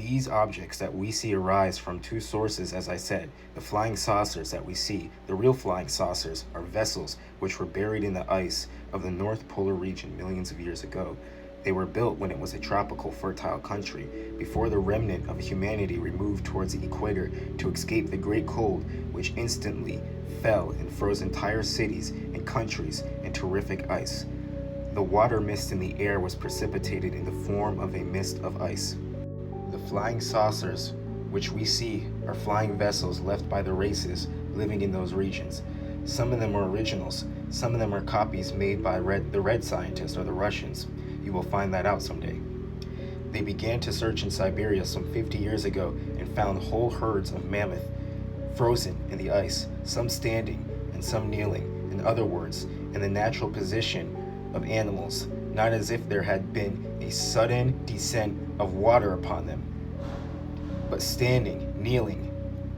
These objects that we see arise from two sources, as I said. The flying saucers that we see, the real flying saucers, are vessels which were buried in the ice of the North Polar region millions of years ago. They were built when it was a tropical, fertile country, before the remnant of humanity removed towards the equator to escape the great cold, which instantly fell and froze entire cities and countries in terrific ice. The water mist in the air was precipitated in the form of a mist of ice. The flying saucers, which we see, are flying vessels left by the races living in those regions. Some of them are originals, some of them are copies made by the red scientists or the Russians. You will find that out someday. They began to search in Siberia some 50 years ago and found whole herds of mammoth frozen in the ice, some standing and some kneeling. In other words, in the natural position of animals, not as if there had been a sudden descent of water upon them, but standing, kneeling.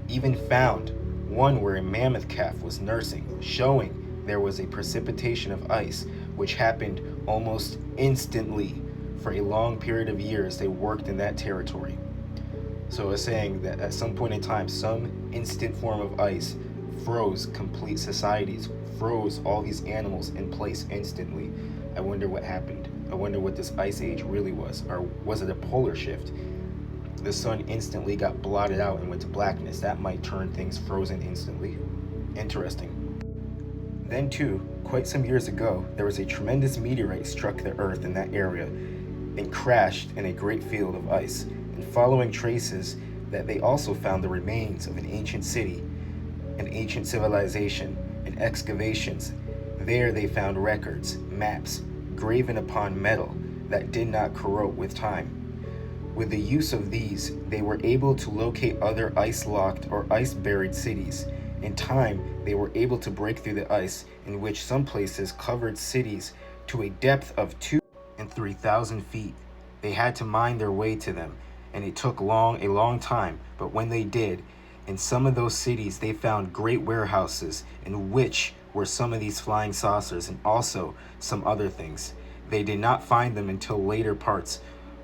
Even found one where a mammoth calf was nursing, showing there was a precipitation of ice, which happened almost instantly. For a long period of years, they worked in that territory. So it's saying that at some point in time, some instant form of ice froze complete societies, froze all these animals in place instantly. I wonder what happened. I wonder what this ice age really was. Or was it a polar shift? The sun instantly got blotted out and went to blackness. That might turn things frozen instantly. Interesting. Then too, quite some years ago, there was a tremendous meteorite struck the earth in that area and crashed in a great field of ice. And following traces, that they also found the remains of an ancient city, an ancient civilization, and excavations. There they found records, maps, graven upon metal that did not corrode with time. With the use of these, they were able to locate other ice-locked or ice-buried cities. In time, they were able to break through the ice, in which some places covered cities to a depth of 2,000 and 3,000 feet. They had to mine their way to them, and it took a long time, but when they did, in some of those cities they found great warehouses in which were some of these flying saucers and also some other things. They did not find them until later parts,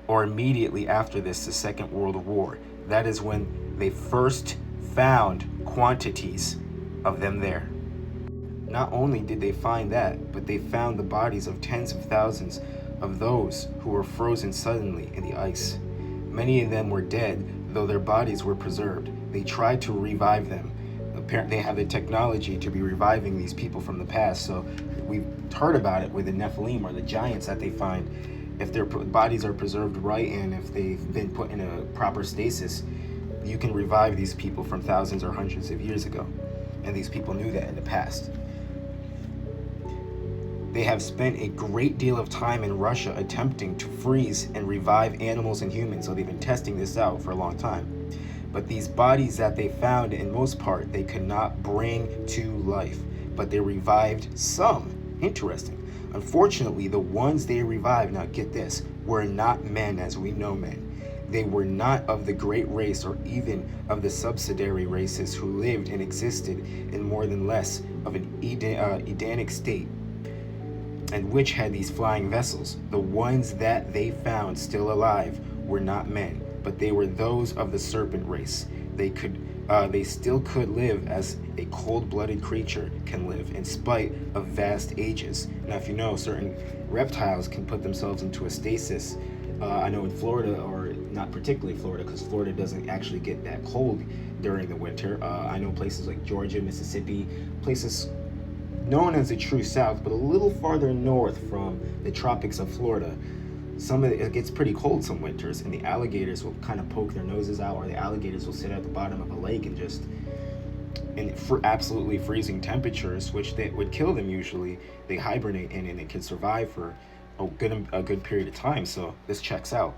or immediately after this, the Second World War. That is when they first found quantities of them there. Not only did they find that, but they found the bodies of tens of thousands of those who were frozen suddenly in the ice. Many of them were dead, though their bodies were preserved. They tried to revive them. Apparently they have the technology to be reviving these people from the past, so we've heard about it with the Nephilim or the giants that they find. If their bodies are preserved right and if they've been put in a proper stasis, you can revive these people from thousands or hundreds of years ago. And these people knew that in the past. They have spent a great deal of time in Russia attempting to freeze and revive animals and humans, so they've been testing this out for a long time. But these bodies that they found, in most part, they could not bring to life, but they revived some. Interesting. Unfortunately, the ones they revived, now get this, were not men as we know men. They were not of the great race or even of the subsidiary races who lived and existed in more than less of an Edenic state, and which had these flying vessels. The ones that they found still alive were not men, but they were those of the serpent race. They still could live as a cold-blooded creature can live in spite of vast ages. Now, if you know, certain reptiles can put themselves into a stasis. I know in Florida, or not particularly Florida, because Florida doesn't actually get that cold during the winter. I know places like Georgia, Mississippi, places known as the true south, but a little farther north from the tropics of Florida. It gets pretty cold some winters, and the alligators will kind of poke their noses out, or the alligators will sit at the bottom of a lake and just, for absolutely freezing temperatures, which they would kill them usually, they hibernate in and it can survive for a good period of time. So this checks out.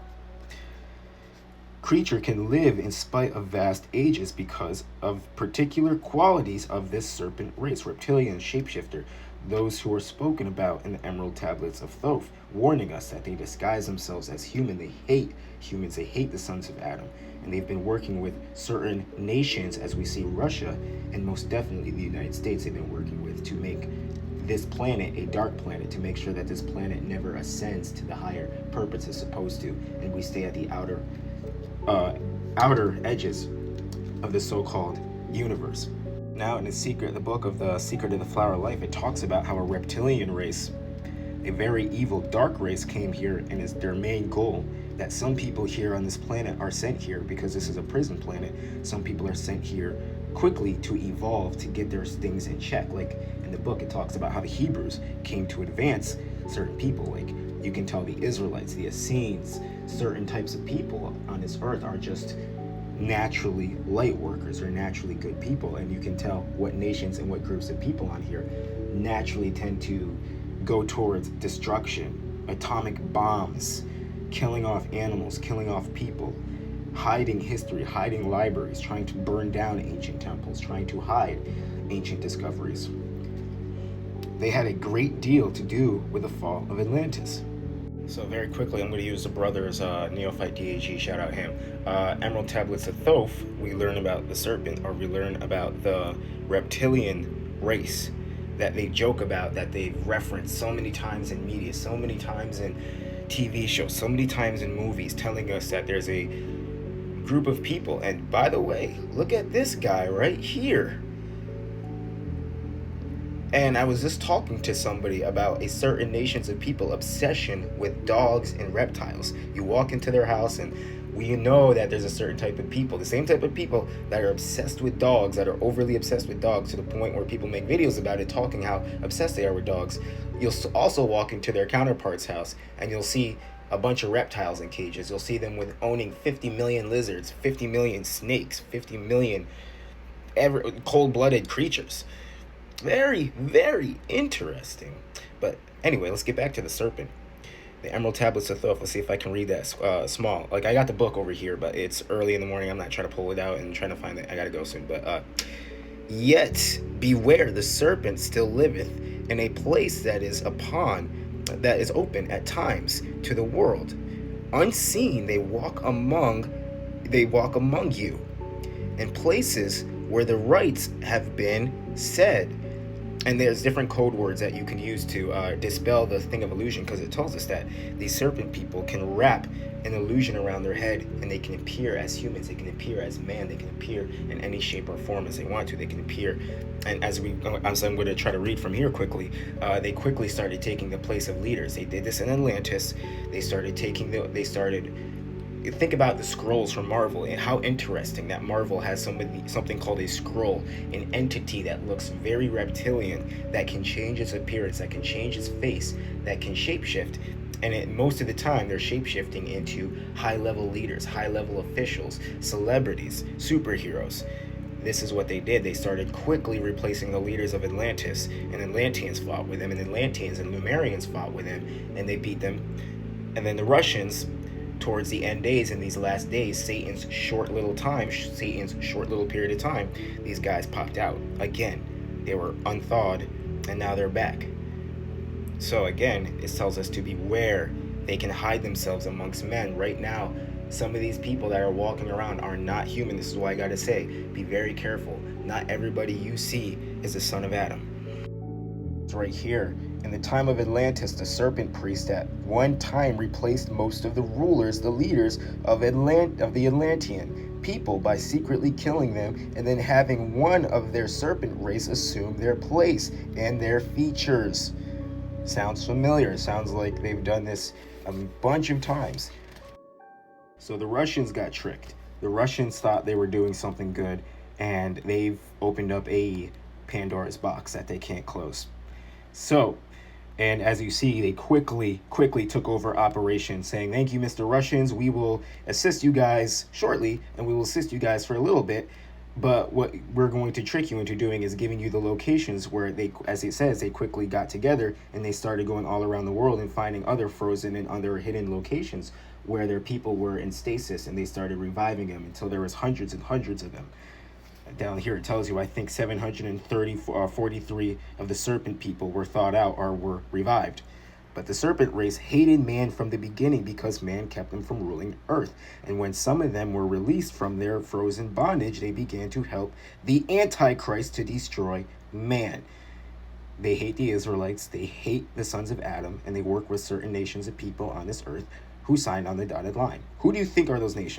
Creature can live in spite of vast ages because of particular qualities of this serpent race, reptilian shapeshifter, those who are spoken about in the Emerald Tablets of Thoth, warning us that they disguise themselves as human. They hate humans, they hate the sons of Adam, and they've been working with certain nations, as we see Russia, and most definitely the United States they've been working with to make this planet a dark planet, to make sure that this planet never ascends to the higher purpose it's supposed to, and we stay at the outer uh, outer edges of the so-called universe. Now, in the book of The Secret of the Flower of Life, it talks about how a reptilian race, a very evil, dark race, came here, and is their main goal. That some people here on this planet are sent here because this is a prison planet. Some people are sent here quickly to evolve, to get their things in check. Like in the book, it talks about how the Hebrews came to advance certain people. Like you can tell the Israelites, the Essenes, certain types of people on this earth are just naturally light workers, or naturally good people. And you can tell what nations and what groups of people on here naturally tend to go towards destruction, atomic bombs, killing off animals, killing off people, hiding history, hiding libraries, trying to burn down ancient temples, trying to hide ancient discoveries. They had a great deal to do with the fall of Atlantis. So very quickly, I'm going to use the brothers, Neophyte DAG, shout out him. Emerald Tablets of Thoth, we learn about the serpent, or we learn about the reptilian race that they joke about, that they've referenced so many times in media, so many times in TV shows, so many times in movies, telling us that there's a group of people. And by the way, look at this guy right here. And I was just talking to somebody about a certain nations of people obsession with dogs and reptiles. You walk into their house and we know that there's a certain type of people, the same type of people that are obsessed with dogs, that are overly obsessed with dogs to the point where people make videos about it, talking how obsessed they are with dogs. You'll also walk into their counterpart's house and you'll see a bunch of reptiles in cages. You'll see them with owning 50 million lizards, 50 million snakes, 50 million cold-blooded creatures. Very, very interesting. But anyway, let's get back to the serpent. The Emerald Tablets of Thoth. Let's see if I can read that small. Like, I got the book over here, but it's early in the morning. I'm not trying to pull it out and trying to find it. I gotta go soon. But yet beware, the serpent still liveth in a place that is open at times to the world. Unseen they walk among you, in places where the rites have been said. And there's different code words that you can use to dispel the thing of illusion, because it tells us that these serpent people can wrap an illusion around their head, and they can appear as humans, they can appear as man, they can appear in any shape or form as they want to. They can appear, and as I'm going to try to read from here quickly, they quickly started taking the place of leaders. They did this in Atlantis. Think about the scrolls from Marvel, and how interesting that Marvel has something called a scroll, an entity that looks very reptilian, that can change its appearance, that can change its face, that can shapeshift. And most of the time, they're shapeshifting into high-level leaders, high-level officials, celebrities, superheroes. This is what they did. They started quickly replacing the leaders of Atlantis, and Atlanteans fought with them, and Atlanteans and Lumerians fought with them, and they beat them. And then the Russians, towards the end days, in these last days, Satan's short little period of time, these guys popped out again. They were unthawed, and now they're back. So again, it tells us to beware. They can hide themselves amongst men. Right now, some of these people that are walking around are not human. This is why I gotta say, be very careful. Not everybody you see is the son of Adam. It's right here. In the time of Atlantis, the serpent priest at one time replaced most of the rulers, the leaders of the Atlantean people, by secretly killing them and then having one of their serpent race assume their place and their features. Sounds familiar. Sounds like they've done this a bunch of times. So the Russians got tricked. The Russians thought they were doing something good, and they've opened up a Pandora's box that they can't close. So, and as you see, they quickly took over operations, saying, "Thank you, Mr. Russians. We will assist you guys shortly, and we will assist you guys for a little bit. But what we're going to trick you into doing is giving you the locations where they, as it says, they quickly got together and they started going all around the world and finding other frozen and other hidden locations where their people were in stasis, and they started reviving them until there was hundreds and hundreds of them." Down here it tells you, I think 743 of the serpent people were thawed out or were revived. But the serpent race hated man from the beginning because man kept them from ruling earth. And when some of them were released from their frozen bondage, they began to help the Antichrist to destroy man. They hate the Israelites, they hate the sons of Adam, and they work with certain nations of people on this earth who signed on the dotted line. Who do you think are those nations?